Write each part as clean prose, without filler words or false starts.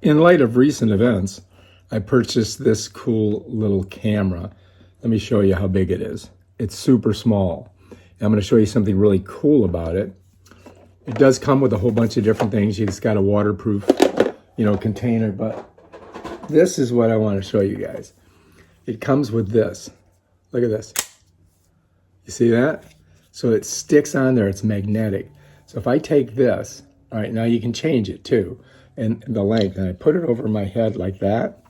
In light of recent events, I purchased this cool little camera. Let me show you how big it is. It's super small. And I'm going to show you something really cool about it. It does come with a whole bunch of different things. It's got a waterproof, container, but this is what I want to show you guys. It comes with this. Look at this. You see that? So it sticks on there. It's magnetic. So if I take this, all right, now you can change it too, and the length, and I put it over my head like that,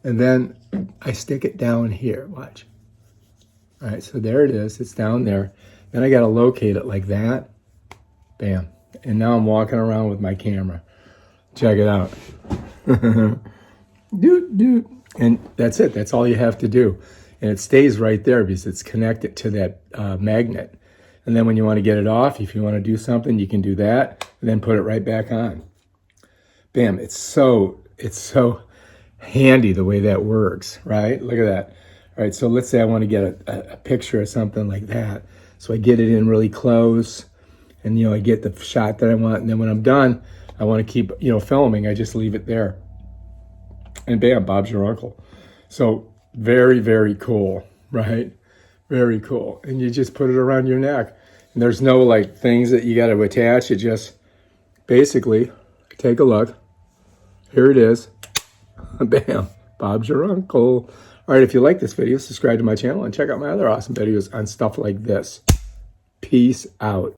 and then I stick it down here. Watch. All right, so there it is. It's down there. Then I got to locate it like that. Bam. And now I'm walking around with my camera. Check it out. Doot, doot. And that's it. That's all you have to do. And it stays right there because it's connected to that magnet. And then when you want to get it off, if you want to do something, you can do that and then put it right back on. Bam. It's so handy the way that works, right? Look at that. All right, so let's say I want to get a picture of something like that. So I get it in really close, and I get the shot that I want, and then when I'm done, I want to keep filming. I just leave it there, and bam, Bob's your uncle. So very, very cool, right? Very cool. And you just put it around your neck, and there's no like things that you got to attach. You just basically take a look. Here it is. Bam, Bob's your uncle. All right, if you like this video, subscribe to my channel and check out my other awesome videos on stuff like this. Peace out.